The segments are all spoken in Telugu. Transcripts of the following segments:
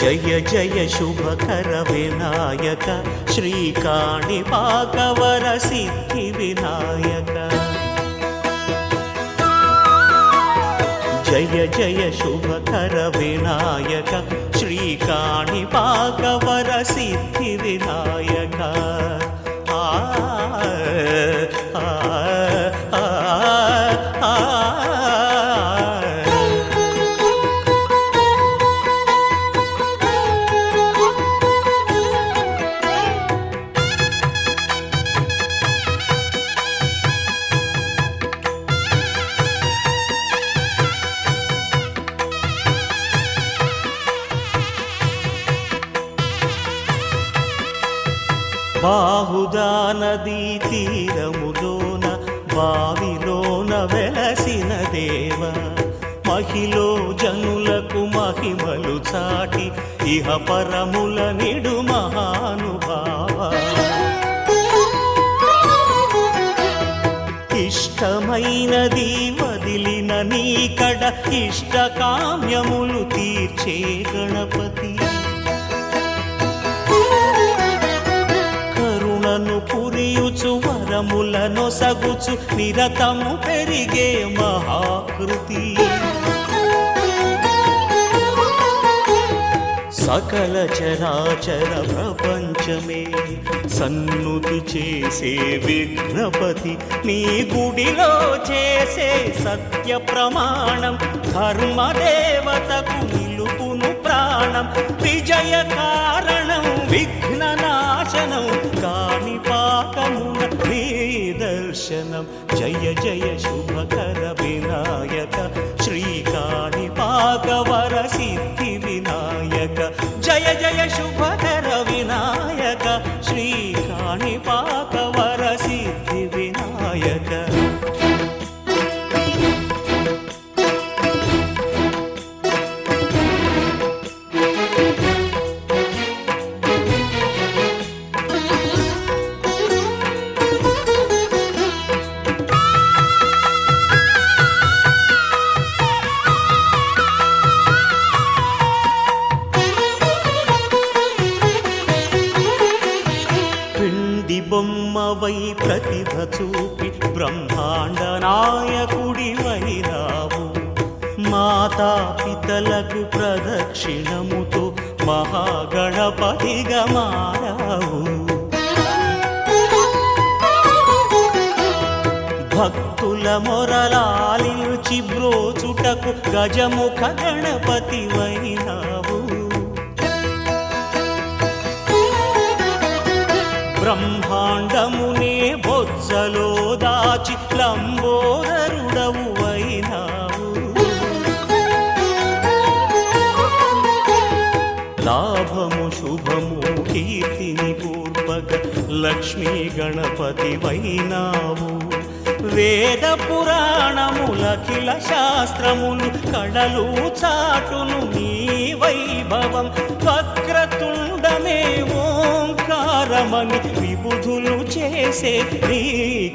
జయ జయ శుభకర వినాయక శ్రీకాణిపాకవర సిద్ధి వినాయక జయ జయ శుభకర వినాయక శ్రీకాణిపాకవర సిద్ధి వినాయక బాహుదా నదీ తీరములోన బావిలోన వెలసిన దేవ మహిలో జనులకు మహిమలు చాటి ఇహ పరముల నిడు మహానుభావ ఇష్టమైనది వదిలిన నీకడ ఇష్ట కామ్యములు తీర్చే గణపతి పురియుచు వరములను సగుచు నిరతము పెరిగే మహాకృతి సకల చరాచర ప్రపంచమే సన్నుతి చేసే విఘ్నపతి నీ గుడిలో చేసే సత్య ప్రమాణం ధర్మదేవతకు నిలుపును ప్రాణం విజయ కారణం విఘ్న నాశనం కాణిపాకమున నీ దర్శనం జయ జయ శుభకర వినాయక శ్రీకాణిపాకవర సిద్ధి వినాయక జయ జయ శుభకర వినాయక శ్రీకాణిపాకవర సిద్ధి వినాయక బొమ్మవై ప్రతిభ చూపి బ్రహ్మాండ నాయకుడి వైరావు మాతా పితలకు ప్రదక్షిణముతో మహాగణపతిగా మారావు భక్తుల మొరలాలించి బ్రోచుటకు గజముఖ గణపతి వైనావు బ్రహ్మాండమునే బొజ్జలో దాచి లంబోదరుడవు అయినావు లాభము శుభము కీర్తిని పూర్వక లక్ష్మీ గణపతి వైనావు వేద పురాణములఖిల శాస్త్రములు కళలు చాటును నీ వైభవం వక్రతుండమే ఓంకారమని విబుధులు చేసే నీ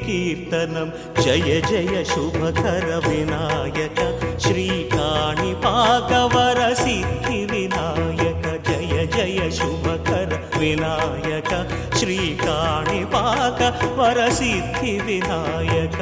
కీర్తనం జయ జయ శుభకర వినాయక శ్రీకాణిపాకవర సిద్ధి వినాయక జయ జయ శుభకర వినాయక శ్రీకాణిపాకవర సిద్ధి వినాయక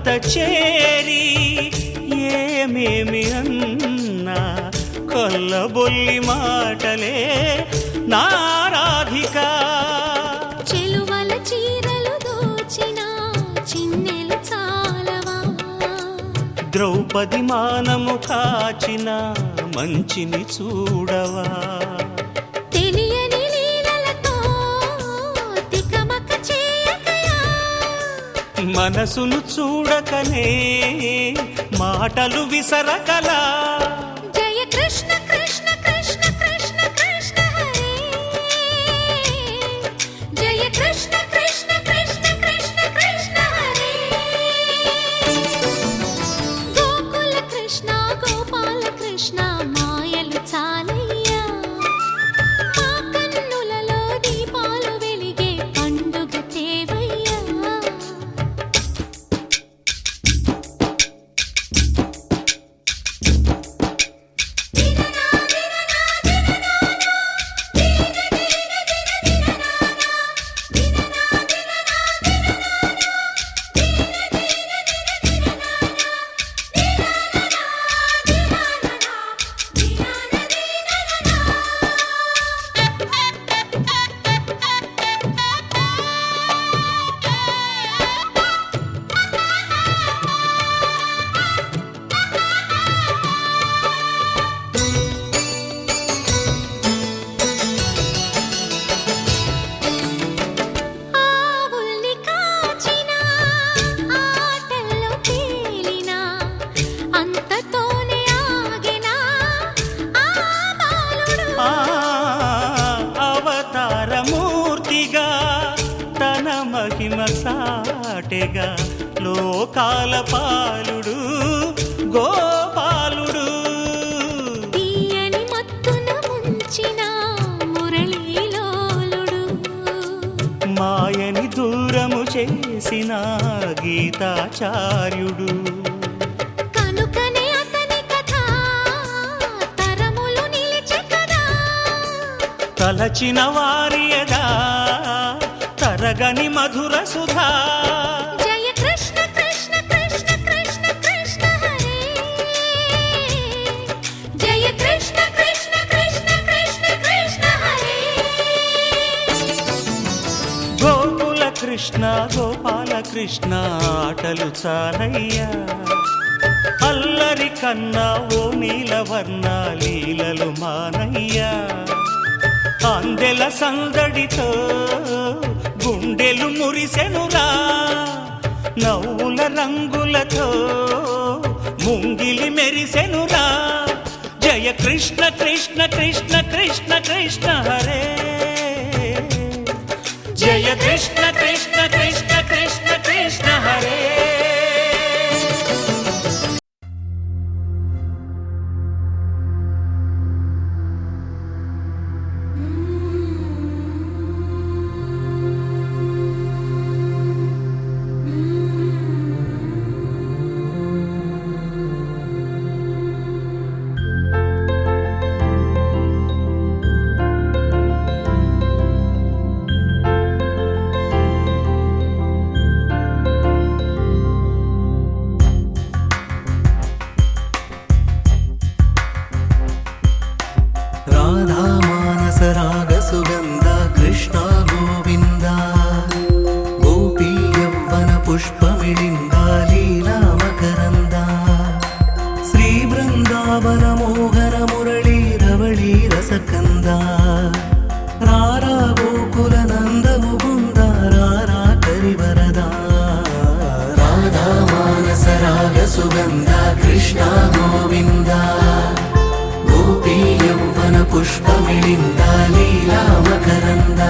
చెంత చేరి ఏమేమి అన్నా కొల్లబొల్లి మాటలే నారాధిక. చెలువల చీరలు దోచిన చిన్నెలు చాలవా, ద్రౌపది మానము కాచిన మంచిని చూడవా, తెలియని లీలలతో తికమక చేయకయా, మనసును చూడకనే మాటలు విసరకలా. జయ కృష్ణ కృష్ణ కృష్ణ కృష్ణ కృష్ణ హరే, జయ కృష్ణ కృష్ణ కృష్ణ కృష్ణ కృష్ణ హరే. గోకుల కృష్ణ గోపాల కృష్ణ మాయలు చాలయ్యా, మా కన్నులలో దీపాలు వెలిగే పండుగ తేవయ్యా. ఆవుల్ని కాచిన ఆటల్లో తేలిన అంతతోనే ఆగిన ఆ బాలుడు, ఆ అవతారమూర్తిగా తన మహిమ సాటెగా లోకాల పాలుడు గోపాలుడు. తీయని మత్తున ముంచిన మురళీలోలుడు, మాయని దూరము చేసిన గీతాచార్యుడు. కనుకనే అతని కథ తరములు నిలిచె కదా, తలచిన వారియదా తరగని మధుర సుధా. జయ కృష్ణ కృష్ణ కృష్ణ కృష్ణ కృష్ణ హరే, జయ కృష్ణ కృష్ణ కృష్ణ కృష్ణ కృష్ణ హరే. గోకుల కృష్ణ గోపాల కృష్ణ ఆటలు చాలయ్యా, అల్లరి కన్నా ఓ నీలవర్ణ లీలలు మానయ్యా. అందెల సందడితో గుండెలు మురిసెనురా, నవ్వుల రంగులతో ముంగిలి మెరిసెనురా. జయ కృష్ణ కృష్ణ కృష్ణ కృష్ణ కృష్ణ హరే, జయ కృష్ణ కృష్ణ కృష్ణ కృష్ణ కృష్ణ హరే. राधा मानस राग सुगंध कृष्ण गोविंद गोपी यौवन पुष्पमिलिंद लीला मकरंद श्री वृंदावन मोहन मुरली रवळी रसकंद रारा गोकुल नंद मुकुंद रारा करिवरदा राधा मानस राग सुगंध कृष्ण गोविंद गोपी यौवन पुष्पमिलिंद लीला मकरंद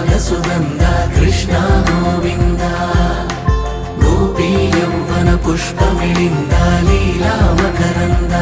రాగసుగంధ కృష్ణ గోవింద గోపీ యౌవన పుష్పమిళింద లీలా మకరంద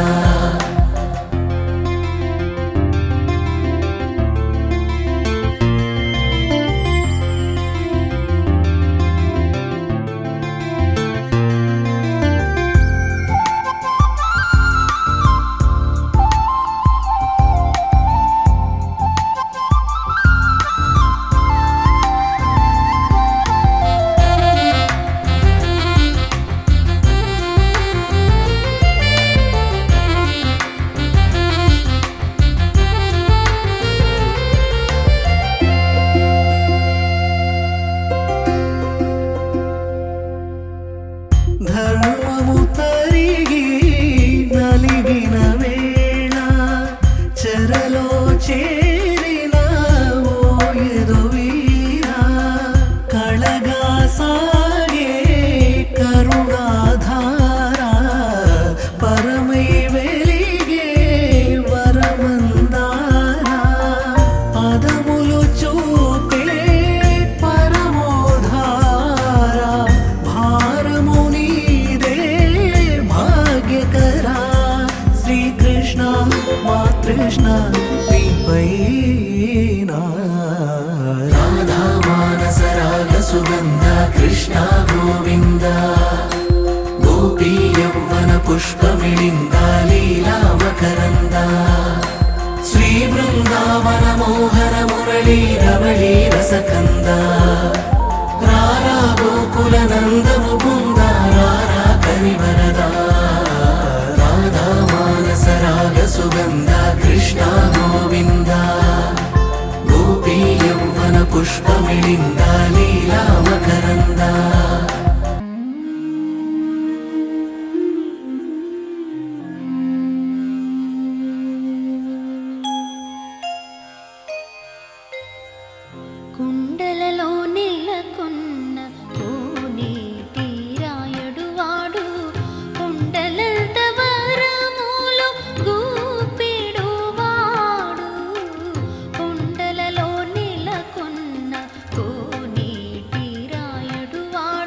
ధర్మము తరిగి నలిగిన వేళ చెరలో చేరిన ఓయదు వీర కళగా సాగే కరుణాధార పరమై వెలిగే వరమందార పదములు చూపే పరమోధార భారము నీదే భాగ్యకరా శ్రీకృష్ణ మా కృష్ణ నీపైన రాధా మానస రాగ సుగంధ కృష్ణ గోవింద గోపీ యౌవన పుష్పమిళింద లీలా మకరంద శ్రీ బృందావన మోహన మురళీ రవళీ రసకంద రారా గోకుల నందము బృంద రారా కరివరద రాధా మానస రాగ సుగంధ కృష్ణ గోవింద గోపీ యౌవన పుష్పమిళింద లీలా మకరంద కుండలలో నెలకొన్న కోనేటి రాయుడు వాడు కుండలంత వరములు గూపిడు వాడు కుండలలో నెలకొన్న కోనేటి రాయుడు వాడు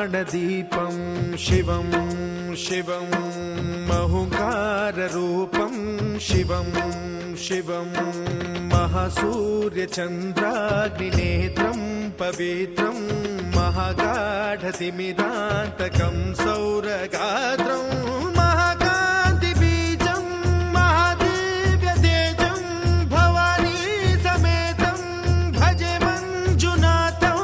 महाप्राणदीपं शिवं शिवं महुकाररूपं शिवं शिवं महासूर्यचन्द्राग्निनेत्रं पवित्रं महागाढतिमिरान्तकं सौरगात्रं महाकान्तिबीजं महादिव्यतेजं भवानी समेतं भजे मञ्जुनाथं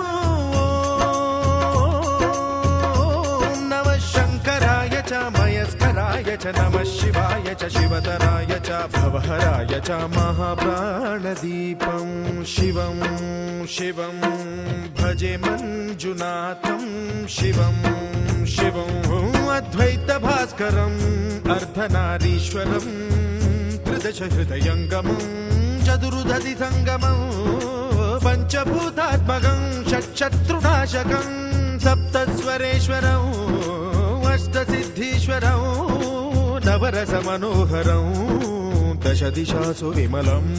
ॐ नमः शङ्कराय च मयस्कराय च नमः शिवाय च शिवतराय च भवहराय च महाप्राणदीपं शिवं शिवं भजे मञ्जुनाथं शिवं शिवं अद्वैतभास्करम् अर्धनारीश्वरं त्रिदशहृदयङ्गमं चतुर्दधिसङ्गमं पञ्चभूतात्मकं षट्शत्रुनाशकं सप्तस्वरेश्वरं अष्टसिद्धीश्वरं नवरसमनोहरं दशदिशासु विमलम्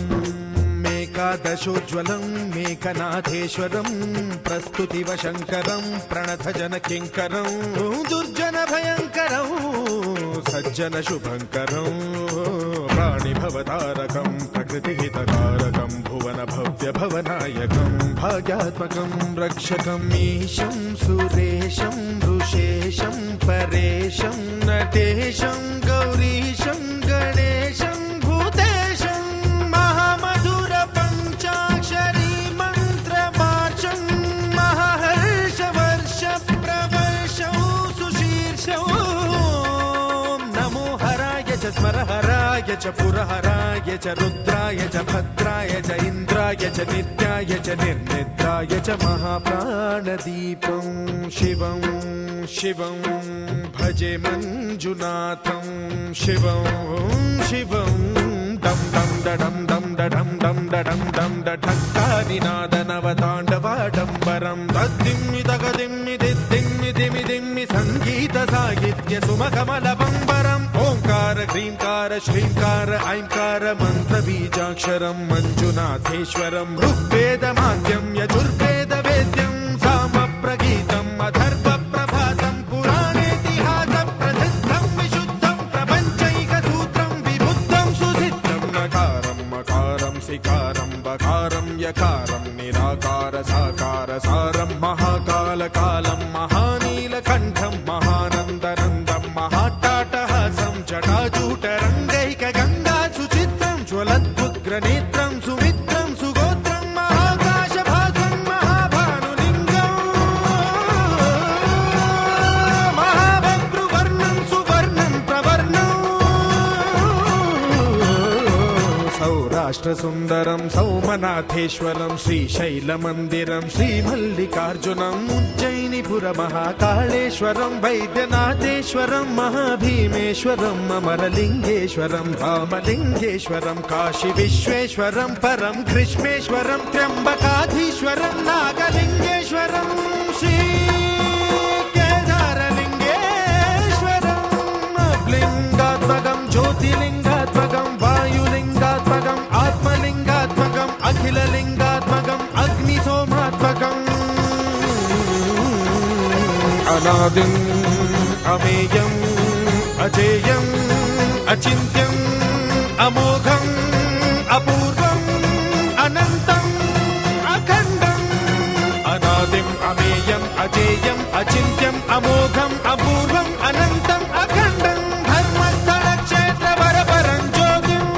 एकादशोज्ज्वलं मेघनाथेश्वरं प्रस्तुतिवशङ्करं प्रणतजनकिङ्करं दुर्जनभयङ्करं सज्जनशुभङ्करं प्राणिभवतारकं प्रकृतिहितकारकं भुवनभव्यभवनायकं भाग्यात्मकं रक्षकं ईशं सुरेशं ऋषेशं परेशं नटेशं गौरीशं गणेशं भूतेशं महामधुर पञ्चाक्षरी मन्त्रमार्चं महाहर्षवर्ष प्रवर्षं सुशीर्षं नमो हराय च स्मरहराय च पुरहराय च रुद्राय च भद्राय च इन्द्राय च नित्याय च निर्निद्राय च महाप्राणदीपं शिवं शिवं भजे मञ्जुनाथं शिवं शिवं दं दं डडं दं डडं दं डडं दं डठक्कानिनादनवताण्डवाडम्बरं तद्दिम्मि तगदिम्मि दिद्दिम्मि दिमि दिम्मि सङ्गीतसाहित्य सुमकमलबम्बरम् ओङ्कार ह्रीङ्कार श्रीङ्कार ऐङ्कार मन्त्रबीजाक्षरं मञ्जुनाथेश्वरं ऋग्वेदमाद्यं यजुर्वेदवेद्यं सामप्रगीतम् अथर्वप्रभातं पुराणेतिहासं प्रसिद्धं विशुद्धं प्रपञ्चैकसूत्रं विबुद्धं सुसिद्धं नकारं मकारं सिकारं बकारं यकारं निराकार साकार सारं महाकालकालं महानीलकण्ठं महानन्दनन्दं महाट्टाटहासं जटाजूटरङ्गैकगङ्गा सुचित्रं ज्वलद्वुग्रनेत्रं सुमित्रं सुगोत्रं महाकाशभासं महाभानुलिङ्गं महाबभ्रुवर्णं सुवर्णं प्रवर्णं सौराष्ट्रसुन्दरं सौमनाथेश्वरं श्रीशैलमन्दिरं श्रीमल्लिकार्जुनम् उज्जयिनीपुरमहाकाळेश्वरं वैद्यनाथेश्वरं महाभीमेश्वरम् अमरलिङ्गेश्वरं रामलिङ्गेश्वरं काशीविश्वेश्वरं परं कृष्णेश्वरं त्र्यम्बकाधीश्वरं नागलिङ्गेश्वरं श्रीकेदारलिङ्गेश्वरं लिङ्गात्मकं ज्योतिलिङ्गात्मकं वायुलिङ्गात्मकम् आत्मलिङ्गात्मकम् अखिललिङ्गात्मकम् अग्निसोमात्मकम् अनादिम् अमेयम् अजेयम् अचिन्त्यम् अमोघम् अपूर्वम् अनन्तम् अखण्डम् अनादिम् अमेयम् अजेयम् अचिन्त्यम् अमोघम् अपूर्वम् अनन्तम् अखण्डम् धर्मस्थलक्षेत्रवरपरं ज्योतिम्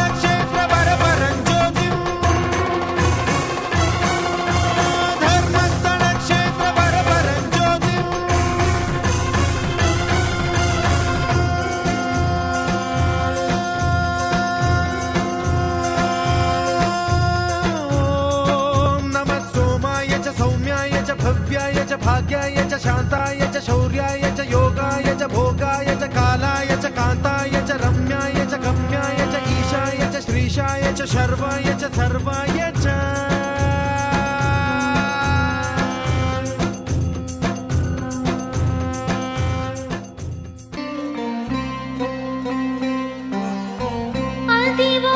धर्मस्थलक्षेत्रवरपरं ज्योतिम् धर्मस्थलक्षेत्रवरपरं ज्योतिम् ॐ नमः सोमाय च सौम्याय च भव्याय च भाग्याय च शान्ताय च शौर्याय च योगाय च भोगाय च कालाय च कान्ताय च रम्याय च गम्याय च ईशाय च श्रीशाय च शर्वाय च सर्वाय च అదివో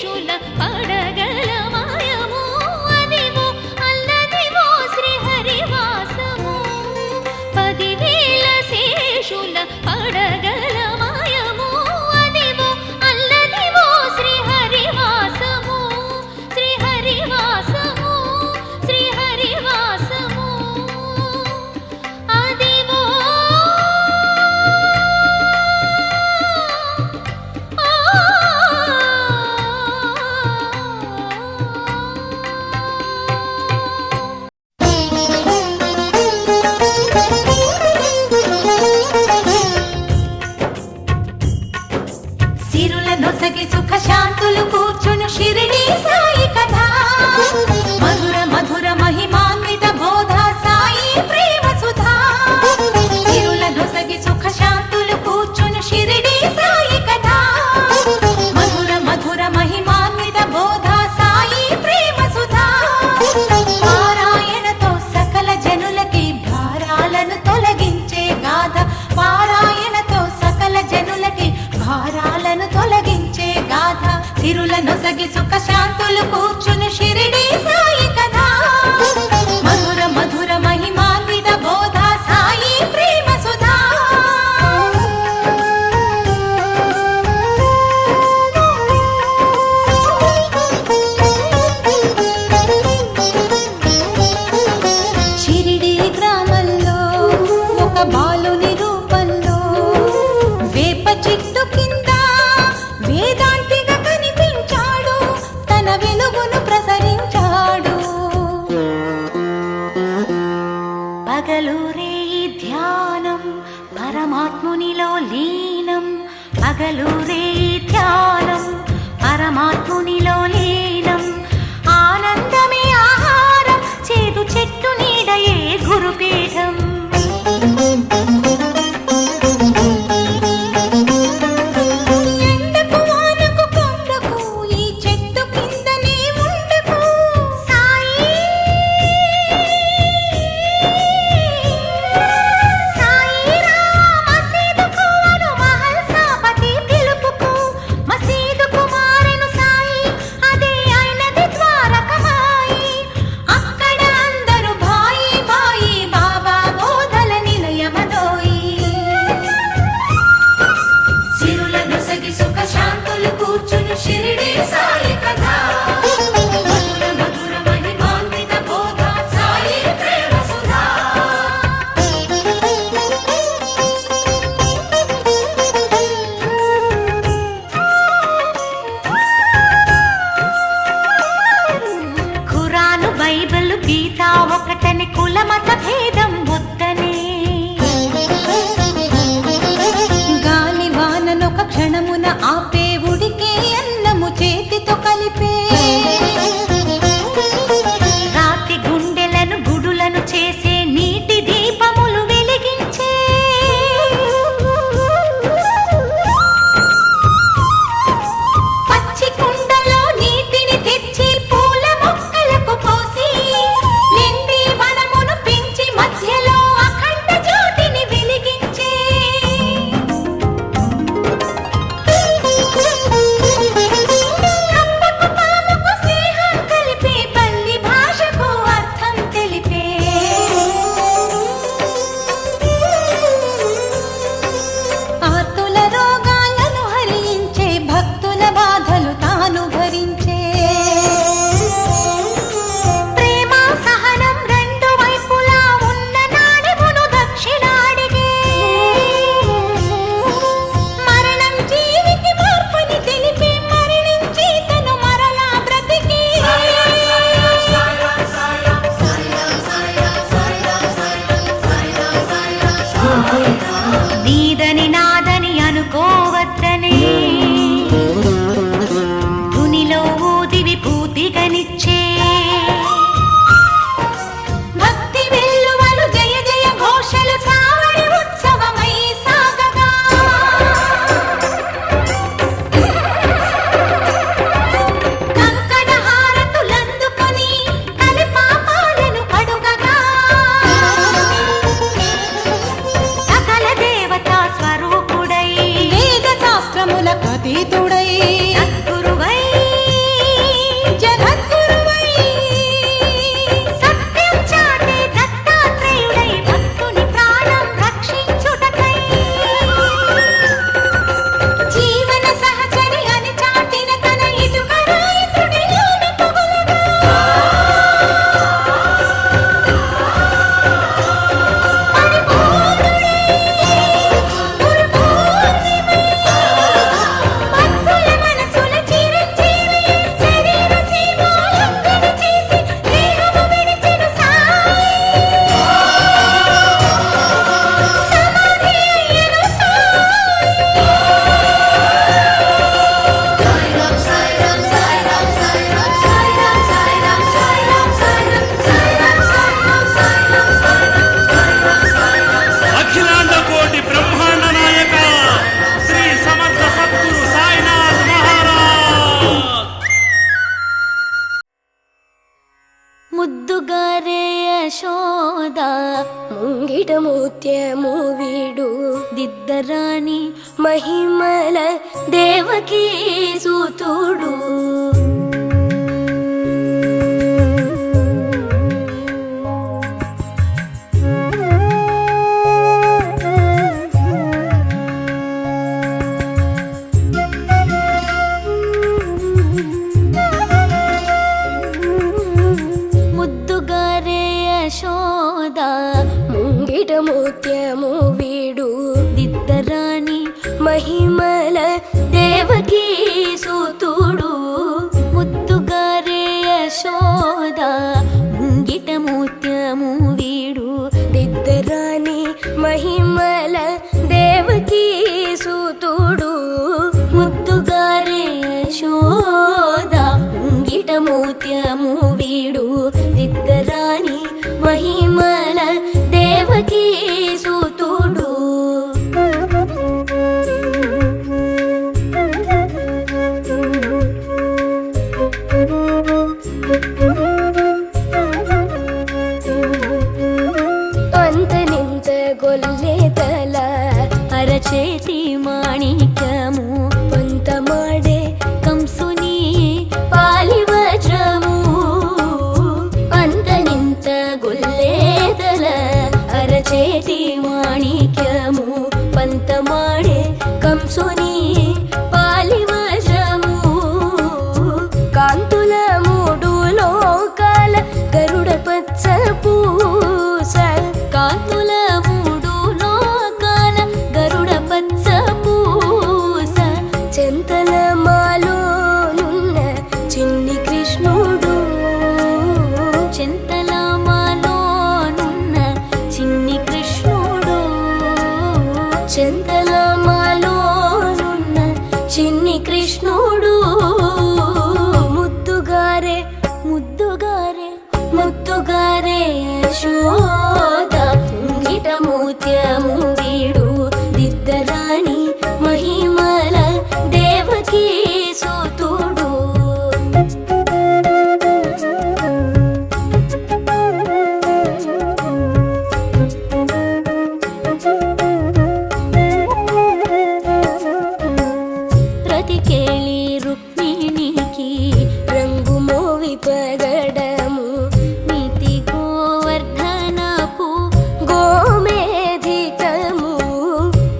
శేషుల పడగల మాయము అదివో అల్లదివో శ్రీహరివాసము 10,000 శేషుల పడగల మాయము అదివో అల్లదివో శ్రీహరివాసము శ్రీహరివాసము శ్రీహరివాసము అదివో సిరుల నొసగి సుఖ శాంతులు కూర్చును షిరిడి సాయి కథ మధుర మధుర మహిమాన్విత బోధ సాయి ప్రేమ సుధా సిరుల నొసగి సుఖ శాంతులు కూర్చును షిరిడి సాయి కథ మధుర మధుర మహిమాన్విత బోధ సాయి ప్రేమ సుధా పారాయణతో సకల జనులకి భారాలను తొలగించే గాథ పారాయణతో సకల జనులకి భారాలను తొలగించే గాథ సిరుల నొసగి సుఖ శాంతులు కూర్చుని షిరిడి సాయి కథ మధుర మధుర మహిమాన్విత బోధ సాయి ప్రేమ సుధా షిరిడి గ్రామంలో ఒక బాలుని రూపంలో వేప చెట్టు కింద వేదాంతిగా కనిపించాడు తన వెలుగును ప్రసరించాడు పగలూరే ధ్యానం పరమాత్మునిలో లీనం పగలూరే ధ్యానం పరమాత్మునిలో లీనం ఆనందమే ఆహారం చేదు చెట్టు నీడయే గురుపీఠం ఎండకు వానకు కొండకు ఈ చెట్టు కిందనే ఉండకు సాయి సాయి మసీదుకు అను మహల్సాపతి పిలుపుకు మసీదుకు మారెను సాయి అదే అయినది ద్వారకమాయి అక్కడ అందరూ భాయి భాయి బాబా బోధల నిలయమదోయి సిరుల నొసగి సుఖ శాంతులు కూర్చుని షిరిడి సాయి కథ మధుర మధుర మహిమాన్విత బోధ సాయి ప్రేమ సుధా ఖురాను బైబిల్ గీత ఒకటని కులమత భేదం వద్దనే గాలి వాననొక క్షణమున ఆపే ఉడికే అన్నము చేతితో కలిపే రాతి గుండెలను గుడులను చేసే నీటి దీపములు వెలిగించే పచ్చి కుండలో నీటిని తెచ్చి పూల మొక్కలకు పోసి నిండి వనమును పెంచి మధ్యలో అఖండ జ్యోతిని వెలిగించే కప్పకు పాముకు స్నేహం కలిపే పల్లి భాషకు అర్థం తెలిపే ఆర్తుల రోగాలను హరించే భక్తుల బాధలు తాను భరించే ప్రేమ సహనం రెండు వైపులా ఉన్న నాడెమును దక్షిణాడిగే మరణం జీవికి మార్పుని తెలిపి మరణించి తను మరలా బ్రతికి నీదని నాదని అనుకోవద్దనే ధునిలో ఊది విభూతిగనిచ్చే భక్తి వెల్లువలు జయ జయ ఘోషలు సావడి ఉత్సవమై సాగగా కంకణ హారతులందుకొని తలి పాపాలను కడుగగా సకల దేవతా స్వరూపుడై వేద శాస్త్రములకు అతీతుడై సద్గురువై యశోద ముంగిట ముత్యము వీడు దిద్దరాని మహిమల దేవకీ సూతుడు ముంగిట ముత్యము వీడు దిద్దరాని మహిమల దేవకీ సూతుడు ముద్దుగారే యశోద ముంగిట ముత్యము వీడు దిద్దరాని మహిమల దేవకీ సూతుడు ముద్దుగారే యశోద ముంగిట ముత్యము వీడు దిద్దరాని మహిమల దేవకీ సూతుడు అంతనింత గొల్లెతల అరచేతి మాణిక్యము పంత మాడే కంసుని పాలి వజ్రము అంతనింత గొల్లేదల అరచేతి మాణిక్యము పంత మాడే కంసుని పాలి వజ్రము కాంతుల మూడు లోకాల గరుడ పచ్చ పూస కాంతుల మూడు లోకాల గరుడ పచ్చ పూస చెంతల మాలోనున్న చిన్ని కృష్ణుడు చెంతల మాలోనున్న చిన్ని కృష్ణుడు చెంతల మాలోనున్న చిన్ని కృష్ణుడు ముద్దుగారే ముద్దుగారే ముద్దుగారే యశోద ముంగిట ముత్యము వీడు దిద్దరాని మహిమల దేవకీ సూతుడు ప్రతికేళి రుక్మిణికి రంగు మోవి పగడము నీతి గోవర్ధనపు గోమేధికము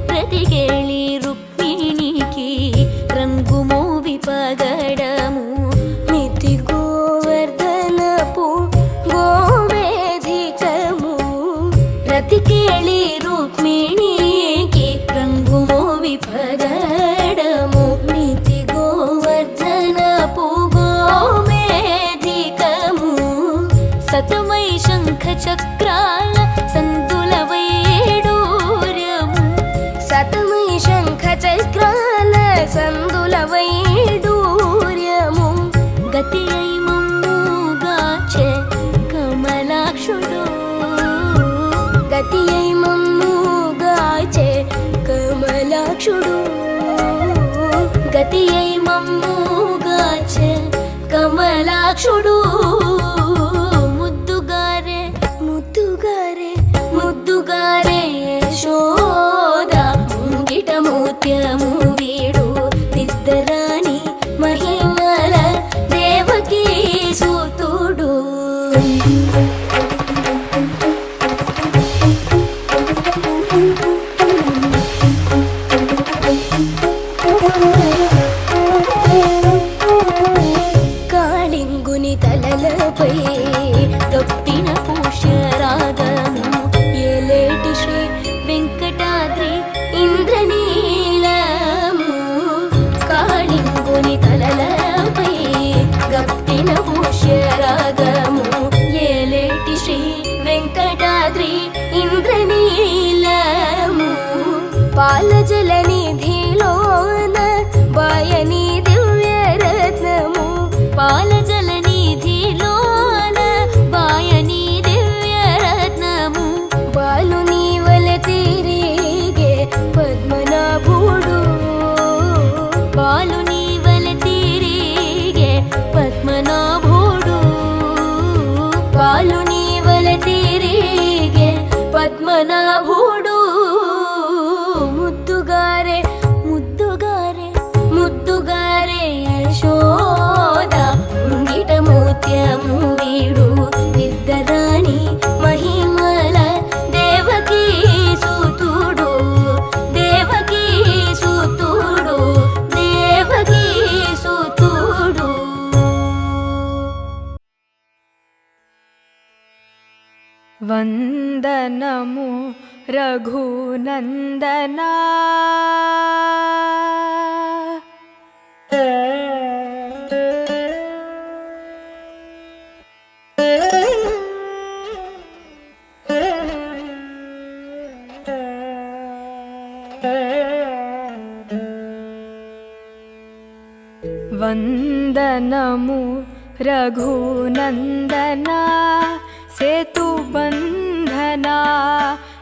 ప్రతికేళి రుక్మిణికి రంగు మోవి పగడము నీతి గోవర్ధనపు గోమేధికము ప్రతికేళి రుక్మిణికి రంగు మోవి పగడము నీతి గోవర్ధనపు గోమేధికము సతమై శంఖ చక్రాల సందుల వైడూర్యము సతమై శంఖ చక్రాల సందుల వైడూర్యము గతి అయి మమ్ముగాచే కమలాక్షుడు గతి అయి మమ్ముగాచే కమలాక్షుడు గతి అయి మమ్ముగాచే కమలాక్షుడు ముద్దుగారే ముద్దుగారే ముద్దుగారే యశోద ముంగిట ముత్యము వీడు దిద్దరాని మహిమల దేవకీ సూతుడు కాళింగుని తలలపై తప్పిన పుష్యరాగము ఏలేటి శ్రీ వెంకటాద్రి ఇంద్రనీలము కాళింగుని తలలపై గప్పిన పుష్యరాగము ఏలేటి శ్రీ వెంకటాద్రి ఇంద్రనీలము పాలజల నిధిలోన బాయని దివ్యరత్నము పాలజల నిధిలోన బాయని దివ్యరత్నము బాలుని వల తిరిగే పద్మనాభుడు బాలుని వల తిరిగే పద్మనాభుడు బాలుని వల తిరిగే వందనము రఘునందనా వందనము రఘునందనా సేతుబంధనా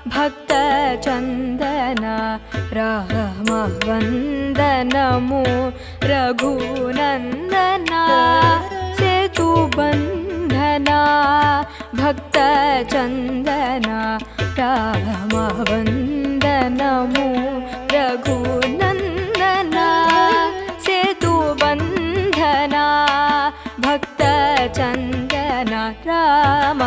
భక్త చందనా రామ వందనము రఘునందనా సేతుబంధనా భక్త చందనా రామ వందనము రఘునందనా సేతుబంధనా భక్త చందన రామ